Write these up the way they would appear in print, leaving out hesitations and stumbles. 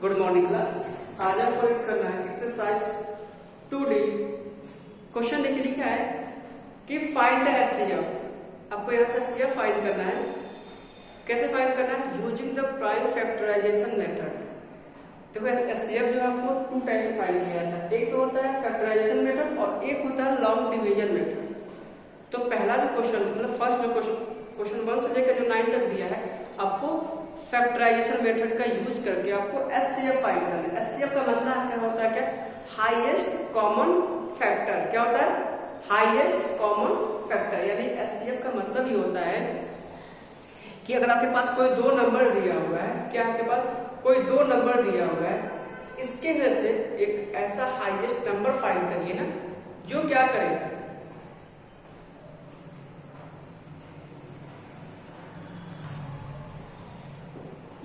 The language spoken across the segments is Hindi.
Good morning class. आज आपको एक करना है एक्सरसाइज 2D। क्वेश्चन देखिए लिखा है कि फाइंड द एचसीएफ। आपको यहाँ से एचसीएफ फाइंड करना है। कैसे फाइंड करना है? Using the prime factorization method. देखो एचसीएफ जो है आपको टू टाइप से फाइंड किया जाता है। एक तो होता है फैक्टराइजेशन मेथड और एक होता है लॉन्ग डिवीजन मेथड। तो पहला जो क्वेश्चन मतलब फर्स्ट जो क्वेश्चन 1 से लेकर जो 9 तक दिया है, आपको फैक्टराइजेशन मेथड का यूज करके आपको एचसीएफ फाइंड करना है। एचसीएफ का मतलब क्या होता है? क्या हाईएस्ट कॉमन फैक्टर। क्या होता है? Highest common factor. यानी एचसीएफ का मतलब ये होता है कि अगर आपके पास कोई दो नंबर दिया हुआ है, क्या आपके पास कोई दो नंबर दिया हुआ है, इसके अंदर से एक ऐसा हाईएस्ट नंबर फाइंड करिए ना जो क्या करे,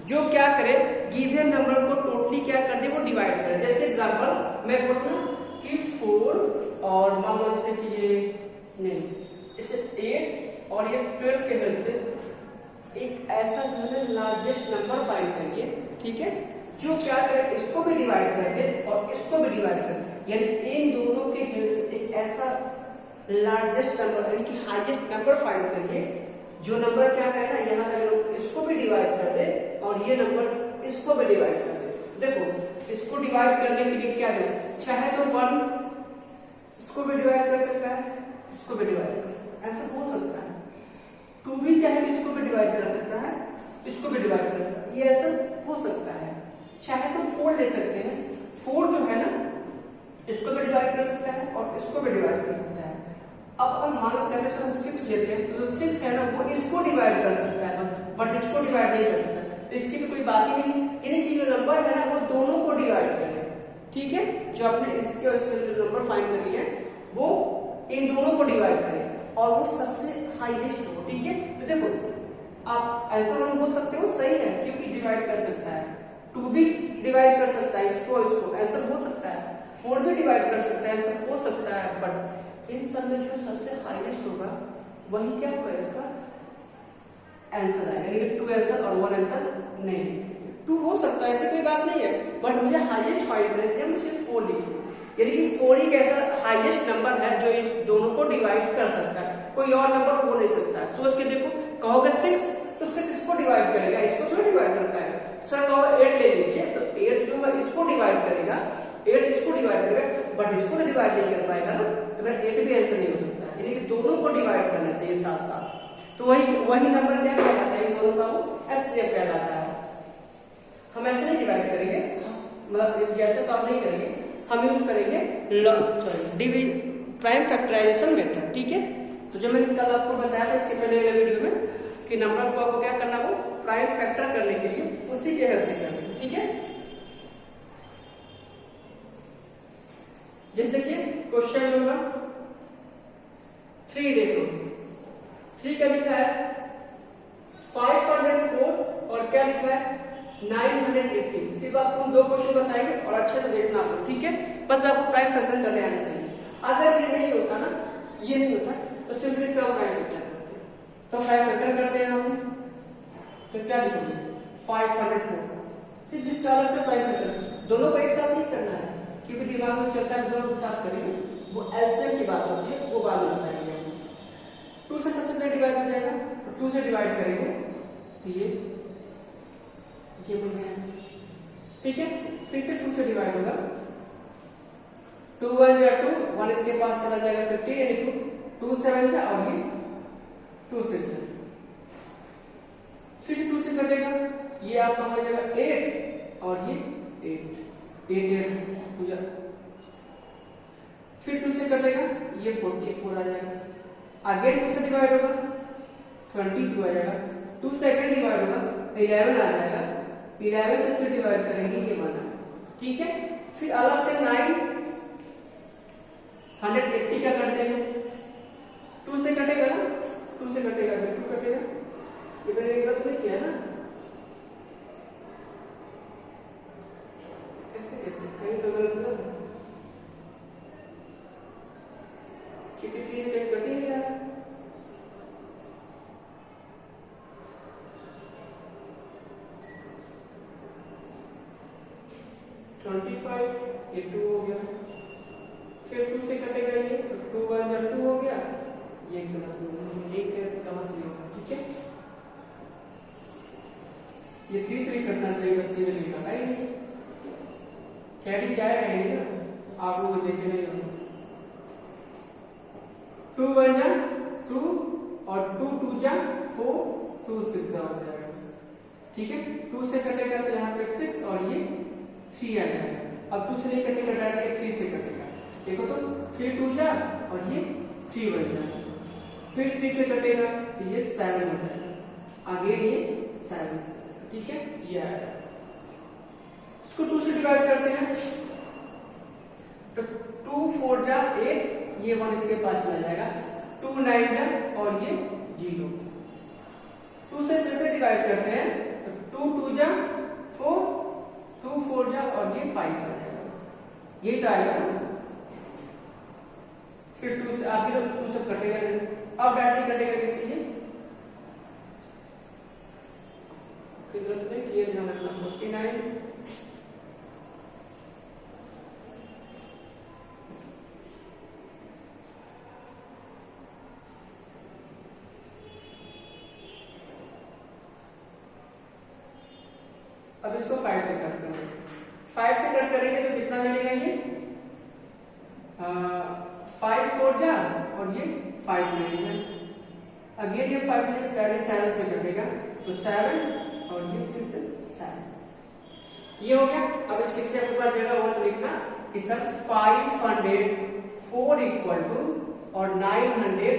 जो क्या करे गिवन नंबर को टोटली क्या कर दे, वो डिवाइड करे। जैसे एग्जांपल मैं बोलूं कि 4 और मान लो जैसे कि ये नहीं इसे 8 और ये 12 के हेल्प से एक ऐसा जो है लार्जेस्ट नंबर फाइंड करिए, ठीक है, जो क्या करे इसको भी डिवाइड कर दे और इसको भी डिवाइड कर दे। यानी इन दोनों के हेल्प से एक ऐसा लार्जेस्ट नंबर यानी कि हाईएस्ट नंबर फाइंड करिए जो नंबर क्या करेगा यहाँ का इसको भी डिवाइड कर दे और ये नंबर इसको भी डिवाइड कर दे। देखो इसको डिवाइड करने के लिए क्या दे, चाहे तो 1 इसको भी डिवाइड कर सकता है, इसको भी डिवाइड कर सकता है, ऐसा हो सकता है। 2 भी चाहे तो इसको भी डिवाइड कर सकता है, इसको भी डिवाइड कर सकता है, ये ऐसा हो सकता है। चाहे तो 4 ले सकते हैं, 4 जो है ना इसको भी डिवाइड कर सकता है और इसको भी डिवाइड कर सकता है। अब अगर मान लो कहते हैं हम 6 लेते हैं तो 6 है ना वो इसको डिवाइड कर सकता है बट इसको डिवाइड नहीं कर सकता, तो इसकी भी कोई बात ही नहीं। यानी कि जो नंबर है ना वो दोनों को डिवाइड करे, ठीक है, जो आपने इसके और इसके जो नंबर फाइंड करी है वो इन दोनों को डिवाइड करे और वो सबसे हाईएस्ट हो, ठीक है। तो देखो आप ऐसा नहीं बोल सकते हो, सही है क्योंकि डिवाइड कर सकता है, 2 भी डिवाइड कर सकता है इसको, आंसर हो सकता है, 4 भी डिवाइड कर सकता है, आंसर हो सकता है, बट इन सब में जो सबसे हाईएस्ट होगा वही क्या होगा, इसका आंसर आएगा। यानी कि 2 आंसर और 1 आंसर नहीं। 2 हो सकता है, ऐसी कोई बात नहीं है, बट मुझे हाईएस्ट फाइंड करना है, मुझे 4 लिखिए। यानी कि 4 ही कैसा हाईएस्ट नंबर है जो इन दोनों को डिवाइड कर सकता है, कोई और नंबर हो नहीं सकता। सोच के देखो, कहोगे 6 तो 6 इसको डिवाइड करेगा, इसको थोड़ा डिवाइड कर पाएगा। सर कहोगे 8 ले लीजिए तो 8 जो है इसको डिवाइड करेगा, 8 इसको डिवाइड करेगा बट इसको तो डिवाइड नहीं कर पाएगा ना, तो 8 भी आंसर नहीं हो सकता। यानी कि दोनों को डिवाइड करना चाहिए साथ साथ, तो वही नंबर क्या कहलाता है, इन दोनों का वो एचसीएफ कहलाता है। हम ऐसे नहीं डिवाइड करेंगे, मतलब ऐसे सॉल्व नहीं करेंगे, हम यूज करेंगे प्राइम फैक्टराइजेशन मेथड, ठीक है। तो जो मैंने कल आपको बताया था इसके पहले वीडियो में कि नंबर को आपको क्या करना हो, प्राइम फैक्टर करने के लिए उसी के हेल्प से करना, ठीक है। जैसे देखिए क्वेश्चन नंबर 3 देखो, 3 क्या लिखा है 504 और क्या लिखा है 980। सिर्फ आपको 2 क्वेश्चन बताएंगे और अच्छे से देखना आपको, ठीक है। बस आपको प्राइम फैक्टर करने आना चाहिए। अगर ये नहीं होता ना, ये नहीं होता तो सिंपली से हम प्राइम फैक्टर करते हैं। तो प्राइम फैक्टर करते हैं यहां से, तो क्या लिखोगे 504, सिर्फ इस डॉलर से प्राइम फैक्टर, दोनों को एक साथ नहीं करना है क्योंकि दिमाग में चलता है दोनों के साथ करेंगे, वो एलसीएम की बात होती है, वो बाद में बताएंगे। 2 से सबसे पहले डिवाइड हो जाएगा तो 2 से डिवाइड करेंगे तो ये बन गया, ठीक है। फिर से 2 से डिवाइड होगा, 2 1 या 2 1 इसके पास चला जाएगा 50, यानी 2 7 का और ये 2 6 है। फिर से 2 से कटेगा, ये आपका हो जाएगा 8 और ये 8 हो जाएगा। फिर 2 से कटेगा, ये 44 आ जाएगा। आगे 2 से डिवाइड होगा 22 आ जाएगा, 2 से अगेन डिवाइड होगा 11 आ जाएगा, 11 से फिर डिवाइड करेंगे ये बना, ठीक है। फिर अलग से 9 180 का कर देंगे, 2 से कटेगा ना, 2 से कटेगा फिर 2 कटेगा, ये मैंने गलत नहीं किया ना, ऐसे कैसे कहीं तो गलत ना कितनी चीज कहीं कटी नहीं रहा। 25, ये 2 हो गया, फिर 2 से कटेगा ये, तो 2 1 जा 2 हो गया, ये गलत हो गया, एक कहां से होगा, ठीक है। ये 3 से भी कटना चाहिए, बत्ती में लिखा है नहीं, कैरी जाएगा ही नहीं ना, आप लोग देखे नहीं हो। 2 1 जा 2 और 2 2 जा 4, 2 6 जा हो जाएगा, ठीक है। 2 से कटेगा तो यहाँ पे 6 और ये 3 आ जाएगा। अब 2 से नहीं कटेगा डायरेक्ट 3 से कटेगा, देखो तो 3 2 जा और ये 3 बन जाएगा, फिर 3 से कटेगा तो ये 7 हो जाएगा, आगे ये 7 से, ठीक है। ये आएगा, इसको 2 से डिवाइड करते हैं तो 2 4 जा 8, ये 1 इसके पास चला जाएगा, 2 9 जा और ये 0, 2 से फिर से डिवाइड करते हैं तो 2 2 जा 4, 2 4 जा और ये 5 आ जाएगा, ये तो आएगा। फिर 2 से आगे तो 2 से कटेगा नहीं, अब डायरेक्टली कटेगा किसी ये जरूरत नहीं कि ये ध्यान रखना, 49 अब इसको 5 से कट करेंगे, 5 से कट करेंगे तो कितना मिलेगा ये 5 4 जा और ये 5 मिलेगा, अगेन ये 5 नहीं, पहले 7 से कटेगा तो 7 और ये फिर से 7, ये हो गया। अब इस पीछे आपके पास जगह हो तो लिखना कि सर 504 इक्वल टू और 900,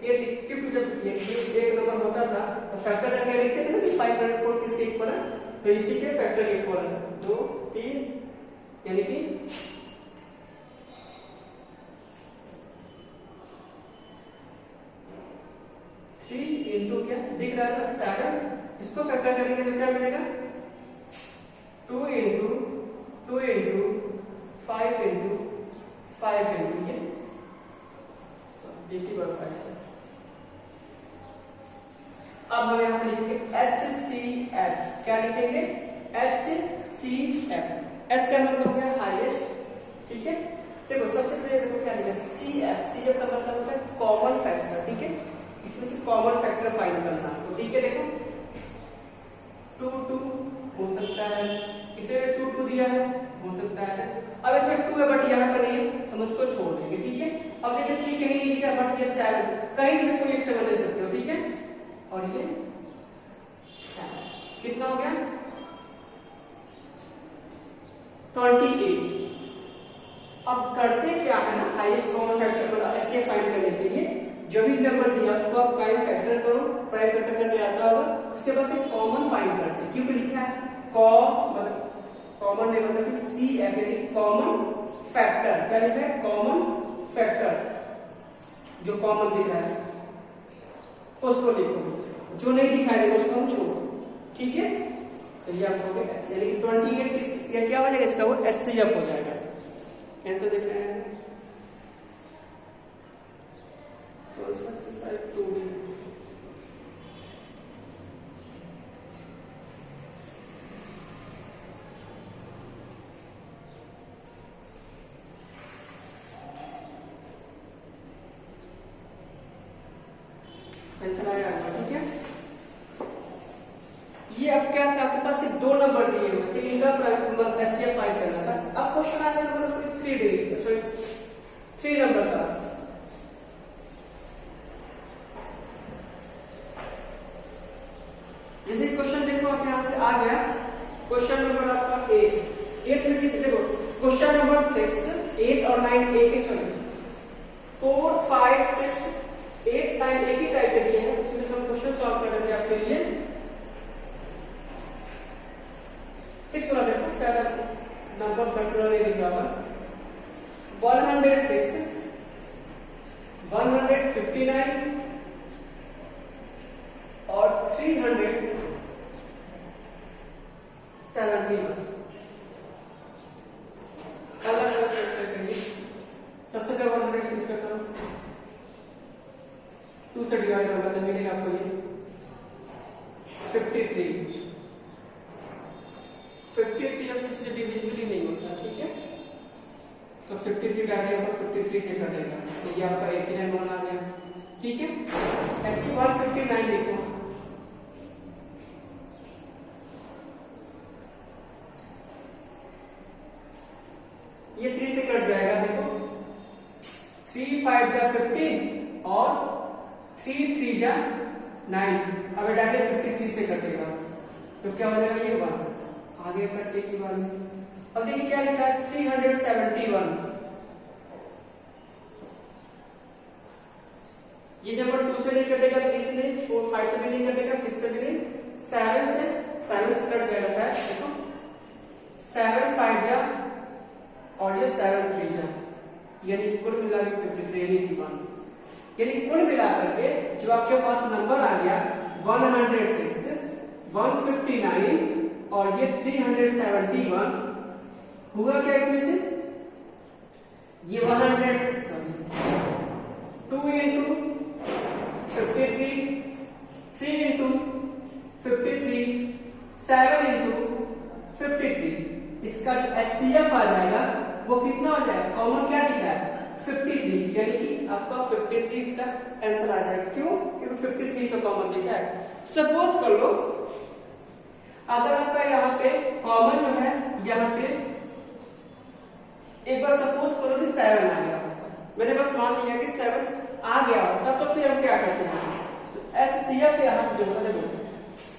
ये क्योंकि जब ये एक नंबर होता था तो फैक्टर करके लिखते थे ना 504 किसके इक्वल है, तो इसी के फैक्टर के इक्वल है 2 3, यानी कि 3 इंटू क्या दिख रहा है 7, इसको फैक्टर करेंगे तो क्या मिलेगा 2 इंटू 2 इंटू 5 इंटू 5 इंटू ये एक ही बार 5 है। अब हम यहाँ पे लिखेंगे HCF, क्या लिखेंगे HCF, H का मतलब हो गया हाईएस्ट, ठीक है। देखो सबसे पहले देखो क्या लिखा CF, CF का मतलब होता है कॉमन फैक्टर, ठीक है, इसमें से कॉमन फैक्टर फाइंड करना, तो ठीक है। देखो 2 2 हो सकता है, इसमें 2 2 दिया है हो सकता है, अब इसमें 2 है बट यहाँ पर नहीं है, हम उसको छोड़ देंगे, ठीक है। अब देखिए 3 कहीं नहीं दिया बट ये 7, कहीं से कोई एक सेवन ले सकते हो, ठीक है, और ये 7 कितना हो गया 28। अब करते क्या है ना, हाईएस्ट कॉमन फैक्टर मतलब ऐसे फाइंड करने के लिए जो भी नंबर दिया उसको आप प्राइम फैक्टर करो, प्राइम फैक्टर करने आता होगा, उसके बाद से कॉमन फाइंड करते हैं, क्योंकि लिखा है मतलब कॉमन नहीं मतलब कि CF यानी कॉमन फैक्टर, क्या लिखा है कॉमन फैक्टर, जो कॉमन दिख रहा है उसको लिखो, जो नहीं दिखाई देगा उसको हम छोड़ो, ठीक है। तो ये आपको यानी कि 28 किस या क्या हो जाएगा इसका वो HCF हो जाएगा, आंसर देख रहे हैं तो एक्सरसाइज 2D आंसर आया, ठीक है। ये अब क्या था आपके पास सिर्फ 2 नंबर दिए हुए थे, इनका मतलब HCF फाइंड करना था। अब क्वेश्चन आया मतलब 3 नंबर का, जैसे क्वेश्चन देखो आप यहां से आ गया, क्वेश्चन नंबर आपका 8 में देखो क्वेश्चन नंबर 6 8 और 9 एक ही छोड़े, 4 5 6 8 9 एक ही टाइप के दिए हैं, उसमें हम क्वेश्चन सॉल्व कर रहे थे आपके लिए। 6 वाला देखो शायद नंबर कंट्रोल नहीं दिखा हुआ, 106 159 और 371 अलग अलग करेंगे। सबसे पहले 106 का करो, 2 से डिवाइड होगा तो मिलेगा आपको ये 53 अब किसी से डिविजिबल ही नहीं होता, तो 53 काटिए आपको 53 से कटेगा, तो ये आपका 89 आ गया। ठीक है, ऐसे 159 लिखो, ये 3 से कट जाएगा, देखो 3 5 जा 15 और 3 3 जा 9, अब डायरेक्ट 53 से कटेगा तो क्या हो जाएगा, ये 1 आगे कटने की बात है। अब देखिए क्या लिखा है 371, ये नंबर 2 से नहीं कटेगा, 3 से नहीं, 4 5 से भी नहीं कटेगा, 6 से भी नहीं, 7 से कट जाएगा शायद, देखो 7 5 जा और ये 7 3 जा, यानी कुल मिला के 53 की बात, यानी कुल मिलाकर के जो आपके पास नंबर आ गया 106 159 और ये 371 हुआ क्या इसमें से, ये 2 इंटू 53, 3 इंटू 53, 7 इंटू 53, इसका जो HCF आ जाएगा वो कितना हो जाएगा, कॉमन क्या दिख रहा है 53, यानी कि आपका 53 इसका आंसर आ जाएगा। क्यों, क्योंकि 53 का कॉमन दिखा है। सपोज कर लो अगर आपका यहाँ पे कॉमन जो है, यहाँ पे एक बार सपोज करो कि 7 आ गया, मैंने बस मान लिया कि 7 आ गया होता, तो फिर हम क्या करते हैं, तो HCF यहाँ पे जो होता है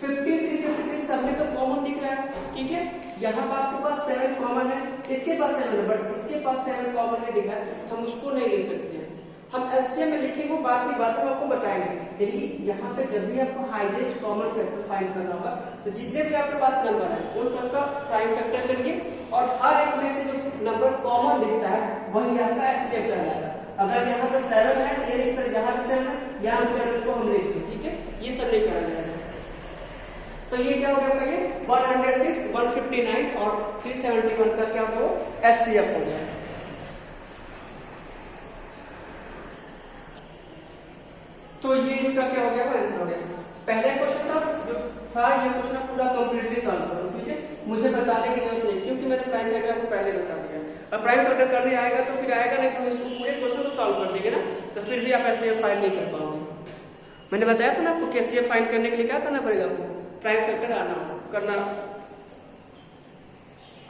53 सब में तो कॉमन दिख रहा है, ठीक है, यहाँ पर आपके पास 7 कॉमन है, इसके पास 7 है बट इसके पास 7 कॉमन नहीं दिख रहा है, तो हम उसको नहीं ले सकते हैं। हम एलसीएम में लिखेंगे, बात की बात हम आपको बताएंगे, लेकिन यहाँ पे जब भी आपको हाईएस्ट कॉमन फैक्टर फाइंड करना होगा, तो जितने भी आपके पास नंबर है उन सबका प्राइम फैक्टर करिए और हर एक में से जो नंबर कॉमन दिखता है वही आपका एलसीएम कहलाएगा। अगर यहाँ पे 7 है तो ये सर यहाँ पे 7 है, यहाँ पे 7 को हम लिखते हैं, ठीक है, ये सब नहीं करा जाएगा। तो ये क्या हो गया, ये 106 159 और 371 का क्या हो गया, HCF हो गया। तो ये इसका क्या हो गया, आंसर हो गया। पहले क्वेश्चन था जो था, ये क्वेश्चन पूरा कंप्लीटली सॉल्व करो, ठीक है, मुझे बताने की जरूरत नहीं, क्योंकि मैंने प्राइम फैक्टर आपको पहले बता दिया। अब प्राइम फैक्टर करने आएगा तो फिर आएगा नहीं, तो हम इसको पूरे क्वेश्चन को सॉल्व कर देंगे ना, तो फिर भी आप HCF फाइंड नहीं कर पाओगे। मैंने बताया था ना आपको HCF फाइंड करने के लिए क्या करना पड़ेगा, आपको प्राइम फैक्टर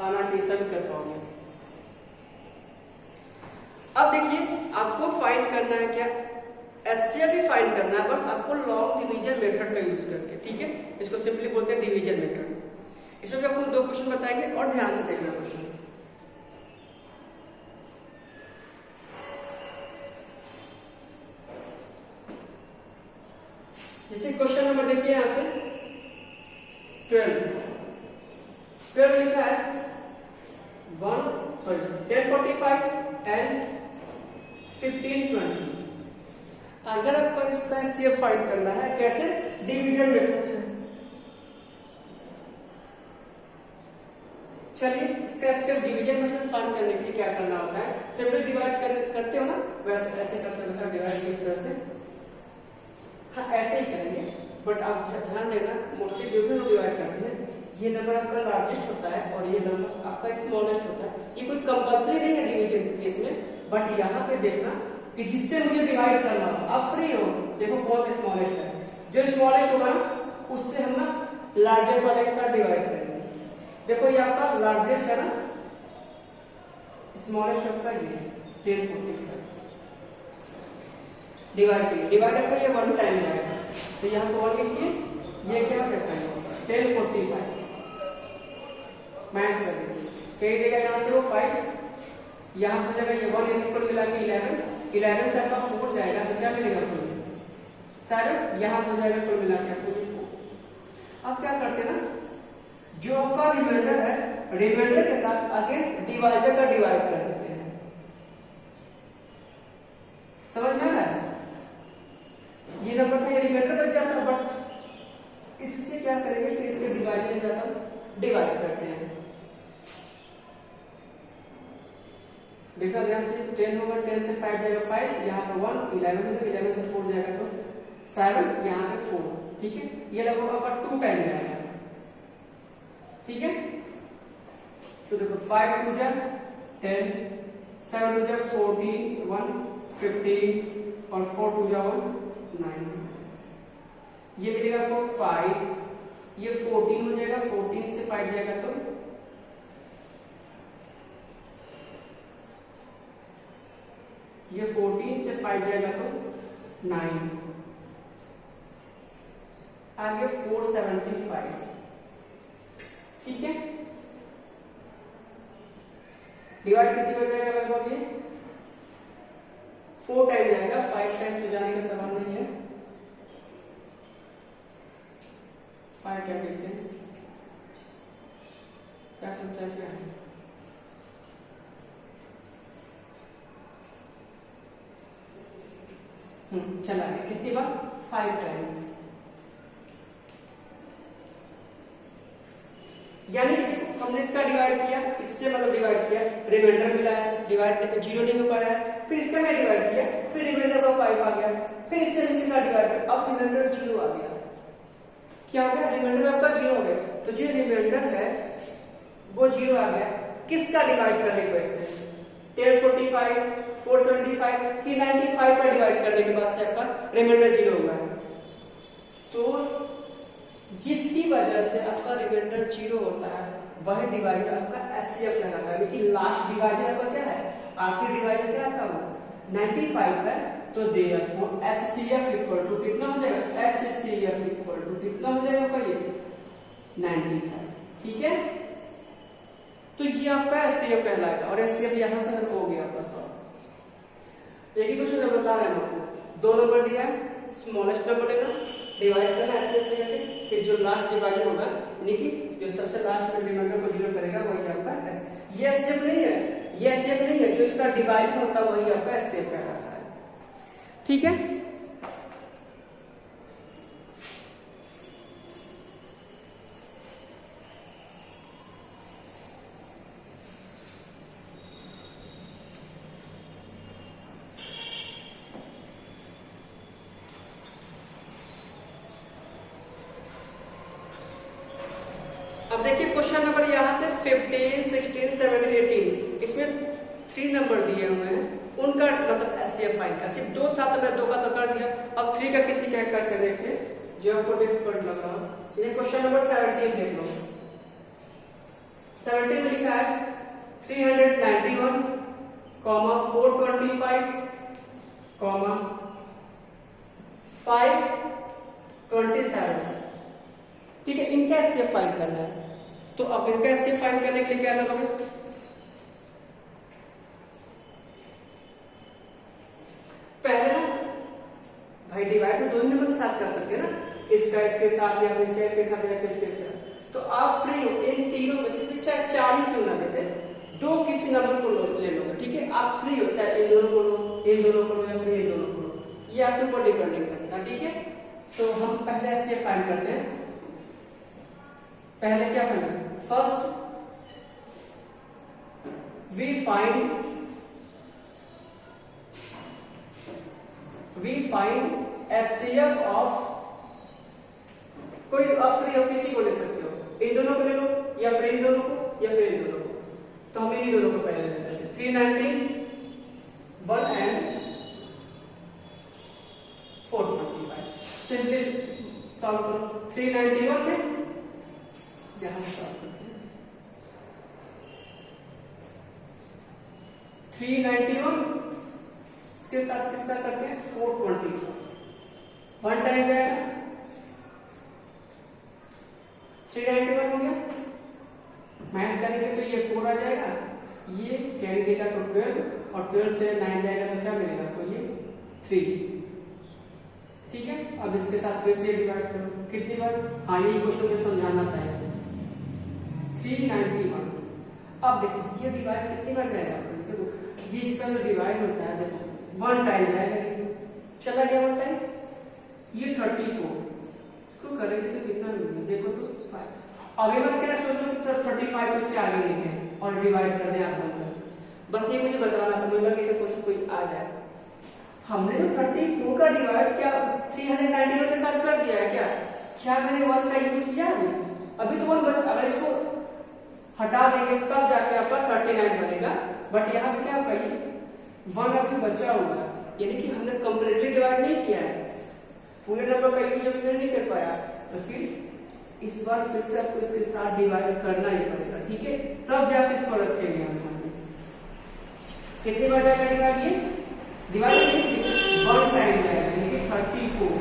आना चाहिए, तभी कर पाओगे। अब देखिए आपको फाइंड करना है क्या, HCF ही फाइंड करना है, पर आपको लॉन्ग डिवीजन मेथड का यूज करके, ठीक है, इसको सिंपली बोलते हैं डिवीजन मेथड। इसमें भी आपको 2 क्वेश्चन बताएंगे और ध्यान से देखना क्वेश्चन। जैसे क्वेश्चन नंबर देखिए यहां से 12 लिखा है 1045 एंड 1520। अगर आपको इसका HCF फाइंड करना है, कैसे, डिवीजन मेथड से। चलिए इसका HCF डिवीजन मेथड फाइंड करने के लिए क्या करना होता है, सिंपली डिवाइड करते हो ना, वैसे ऐसे करते हो, वैसे डिवाइड किस तरह से, हाँ ऐसे ही करेंगे, बट आप ध्यान देना मोस्टली जो भी लोग डिवाइड करते हैं, ये नंबर आपका लार्जेस्ट होता है और ये नंबर आपका स्मॉलेस्ट होता है। ये कोई कंपल्सरी नहीं है डिवीजन केस में, बट यहाँ पे देखना कि जिससे मुझे डिवाइड करना हो, आप फ्री हो, देखो कौन स्मॉलेस्ट है, जो स्मॉलेस्ट होगा ना उससे हम ना लार्जेस्ट वाले के साथ डिवाइड करेंगे। देखो ये आपका लार्जेस्ट है ना, स्मॉलेस्ट आपका ये 1045 डिवाइड आपका ये 1 टाइम जाएगा, तो यहाँ पे 1 लिखिए, ये क्या करता है 1045 माइनस कर देंगे, कहीं देगा यहाँ से वो 5, यहाँ हो जाएगा ये 1 इक्वल मिला के 11 से आपका 4 जाएगा, तो क्या मिलेगा 7, यहाँ हो जाएगा कुल मिला के आपको ये 4। अब क्या करते हैं ना, जो आपका रिमाइंडर है, रिमाइंडर के साथ अगेन डिवाइडर का डिवाइड कर देते हैं। समझ में आ रहा है, ये नंबर का ये रिमाइंडर बच जाता है, बट इससे क्या करेंगे, फिर इसके डिवाइडर के साथ हम डिवाइड करते हैं। देखा ध्यान से, 10 होगा, 10 से 5 जाएगा 5, यहाँ पे 1, 11 हो जाएगा, 11 से 4 जाएगा तो 7, यहाँ पे 4, ठीक है, ये लगभग आपका 2 टाइम जाएगा, ठीक है। तो देखो 5 2 जा 10, 7 टू जा 14, 1 15 और 4 टू जा 1 9। ये मिलेगा आपको 5, ये 14 हो जाएगा, 14 से 5 जाएगा तो ये 14 से 5 जाएगा तो 9, आगे 475। ठीक है, डिवाइड कितनी हो जाएगा लगभग, ये 4 टाइम जाएगा, 5 टाइम तो जाने का सवाल नहीं है। 5 टाइम कैसे, क्या सोचा है, क्या है? चला गया, कितनी बार, 5 टाइम्स। यानी हमने इसका डिवाइड किया, इससे मतलब डिवाइड किया, रिमाइंडर मिला है, डिवाइड 0 नहीं हो पाया है, फिर इसका मैं डिवाइड किया, फिर रिमाइंडर का 5 आ गया, फिर इससे इसका डिवाइड किया, अब रिमाइंडर 0 आ गया। क्या हो गया, रिमाइंडर आपका 0 हो गया, तो जो रिमाइंडर है वो 0 आ गया। किसका डिवाइड करने की वजह से, 1045, 475 कि 95 का डिवाइड करने के बाद से आपका रिमाइंडर 0 होगा। तो जिसकी वजह से आपका रिमाइंडर 0 होता है वह डिवाइजर आपका एचसीएफ कहलाता है। लेकिन लास्ट डिवाइजर आपका क्या है, आखिरी डिवाइजर क्या आपका 95 है, तो देयरफॉर एचसीएफ इक्वल टू कितना हो जाएगा, एचसीएफ इक्वल टू कितना हो जाएगा आपका ये 95। ठीक है, तो ये आपका एचसीएफ कहलाएगा और एचसीएफ यहां से हो गया आपका सॉल्व। एक ही क्वेश्चन में बता रहे हैं आपको, 2 नंबर दिया है, स्मॉलेस्ट नंबर लेना, डिवाइड करना ऐसे करके, फिर जो लास्ट डिवाइजर होगा यानी कि जो सबसे लास्ट में रिमाइंडर को 0 करेगा वही आपका एस। ये एचसीएफ नहीं है, ये एचसीएफ नहीं है, जो इसका डिवाइजर होता है वही आपका एचसीएफ कहलाता है। ठीक है, अब देखिए क्वेश्चन नंबर यहाँ से 15, 16, 17, 18 इसमें 3 नंबर दिए हुए हैं, उनका मतलब एचसीएफ फाइंड का। सिर्फ 2 था तो मैं 2 का तो कर दिया, अब 3 का किसी का करके देखिए जो आपको डिफिकल्ट लग रहा हो। ये क्वेश्चन नंबर 17 देख लो, 17 में लिखा है 391, 425, 527। ठीक है, इनका एचसीएफ फाइंड करना है। तो अब इनका एचसीएफ फाइंड करने के लिए क्या करोगे, पहले ना भाई डिवाइड तो 2 नंबर के साथ कर सकते हैं ना, इसका इसके साथ या इसका इसके साथ या इसके साथ। तो आप फ्री हो इन तीनों में से चाहे 4 ही क्यों ना देते, 2 किसी नंबर को ले लोगे। ठीक है, आप फ्री हो, चाहे इन दोनों को लो, इन दोनों को लो या फिर इन दोनों को लो, ये आपके ऊपर डिपेंड करता है। ठीक है, तो हम पहले एचसीएफ फाइंड करते हैं। पहले क्या find, first we find HCF of, कोई फ्री हो किसी को ले सकते हो, इन दोनों को ले लो या फिर इन दोनों को या फिर इन दोनों को। तो हम इन दोनों को पहले ले लेते हैं, 391 एंड 425। सिंपली सॉल्व करो, 391 में यहां सॉल्व करते हैं, 391 इसके साथ किसका करते हैं 425, 1 टाइम जाएगा 391 हो गया, मैच करेंगे तो ये 4 आ जाएगा, ये कैरी देगा तो 12 और 12 से 9 जाएगा तो क्या मिलेगा आपको ये 3। ठीक है, अब इसके साथ फिर से डिवाइड करो, कितनी बार, हाँ यही क्वेश्चन में समझाना था 391। अब देखो ये डिवाइड कितनी बार जाएगा, देखो ये इसका जो डिवाइड होता है देखो 1 टाइम जाएगा, चला गया 1 टाइम, ये 34 इसको करेंगे तो कितना मिलेगा देखो तो 5। अभी मत क्या सोचो कि सर 35 को इसके आगे लिखें और डिवाइड कर दें आगे, बस ये मुझे बताना था, मुझे लगा कि क्वेश्चन कोई आ जाए। हमने तो 34 का डिवाइड क्या 391 के साथ कर दिया है क्या मैंने 1 का यूज किया अभी तो 1 बचा, अगर इसको हटा देंगे तब जाके आपका 39 बनेगा। बट यहाँ पे क्या होगा, ये 1 अभी बचा होगा, यानी कि हमने कंप्लीटली डिवाइड नहीं किया है, पूरे नंबर का यूज अभी नहीं कर पाया, तो फिर इस बार फिर से आपको इसके साथ डिवाइड करना ही पड़ेगा, ठीक है, तब जाके इसको रखेंगे हम। कितनी बार जाएगा डिवाइड, ये डिवाइड 1 टाइम जाएगा, यानी कि 34।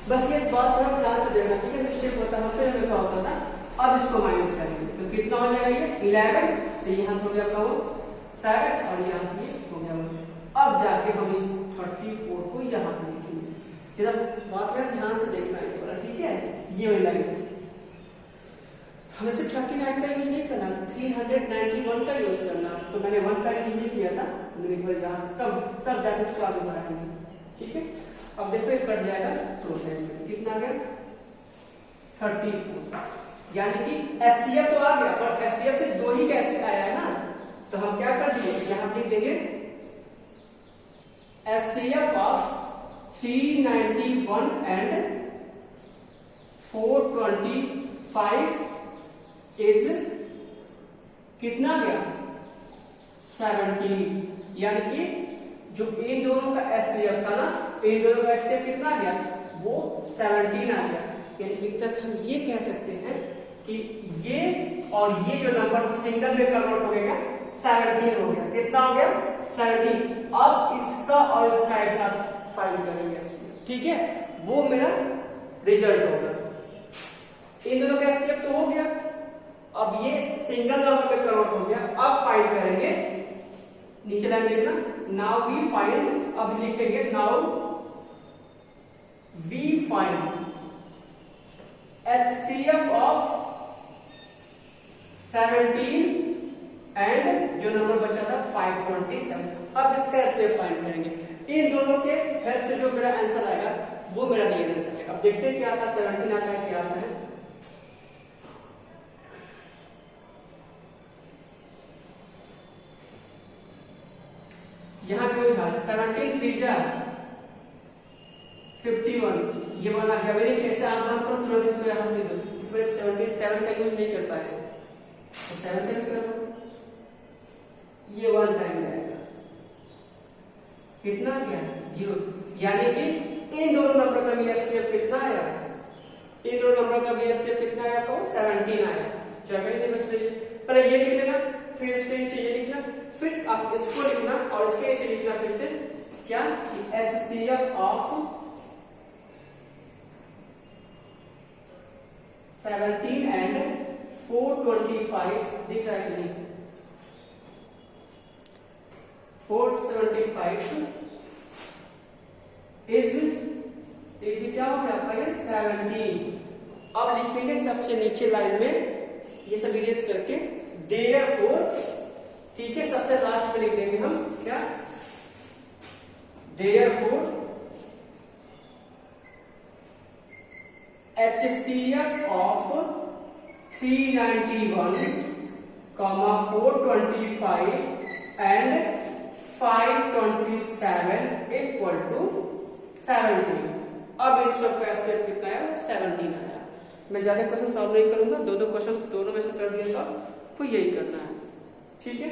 बस ये बात थोड़ा ध्यान से देखना, ठीक है, मिस्टेक होता है, हमसे हमेशा होता था। अब इसको माइनस करेंगे तो कितना हो जाएगा, ये 11, तो यहाँ हो गया आपका 7 और यहाँ से ये हो गया 1। अब जाके हम इस 34 को यहाँ पे लिखेंगे, जरा बात का ध्यान से देखना है, ठीक है, ये वाली लाइन हमें सिर्फ 39 का यूज नहीं करना, 391 का यूज करना, तो मैंने 1 का यूज नहीं किया था, तो मैंने एक बार यहाँ तब जाके इसको आगे बढ़ाएंगे, ठीक है। अब देखो ये कट जाएगा, तो कितना आ गया 34, यानी कि एचसीएफ तो आ गया, पर एचसीएफ से 2 ही कैसे आया है ना, तो हम क्या कर देंगे, यहाँ लिख देंगे एचसीएफ ऑफ 391 एंड 425 इज कितना गया 17, यानी कि जो इन दोनों का एचसीएफ था ना, इन दोनों का एचसीएफ कितना गया, वो 17 आ गया। यानी एक तरह से हम ये कह सकते हैं कि ये और ये जो नंबर सिंगल में कन्वर्ट हो गया 17 हो गया, कितना हो गया 17। अब इसका और इसका एक साथ फाइंड करेंगे, ठीक है, वो मेरा रिजल्ट होगा। इन दोनों का एचसीएफ तो हो गया, अब ये सिंगल नंबर में कन्वर्ट हो गया। अब फाइंड करेंगे, नीचे लाइन देखना, नाउ वी फाइंड, अब लिखेंगे now we find HCF of 17 and जो नंबर बचा था 527। अब इसका HCF फाइंड करेंगे। इन दोनों के हेल्प से जो मेरा आंसर आएगा वो मेरा रियल आंसर है। अब देखते हैं क्या आता है, 17 आता है, क्या आता है। यहाँ पे वही हाल 17 3 जा 51, ये वाला क्या मेरे कैसे आप बात करो तुरंत इसको यहाँ लिख दो, फिर 17 7 का यूज नहीं कर पाए तो 7 का कर दो, ये 1 टाइम जाएगा, कितना गया 0, यानी कि इन दोनों नंबर का भी एचसीएफ कितना आया, इन दोनों नंबर का भी एचसीएफ कितना आया, तो 17 आया। चलो नहीं बच रही, पहले ये लिख लेना, फिर इसके नीचे ये लिखना, फिर आप इसको लिखना और इसके नीचे लिखना फिर से क्या, HCF ऑफ 17 एंड 425 दिख रहा है कि नहीं, 475 इज क्या हो गया आपका ये 17। अब लिखेंगे सबसे नीचे लाइन में ये सब इरेज करके देयरफॉर, ठीक है, सबसे लास्ट में लिख देंगे हम क्या, therefore HCF of 391, 425 and 527 equal to 17। अब इस सब का HCF कितना है, 17 आया। मैं ज्यादा क्वेश्चन सॉल्व नहीं करूंगा, दो क्वेश्चन दोनों में से कर दिया तो यही करना है, ठीक है।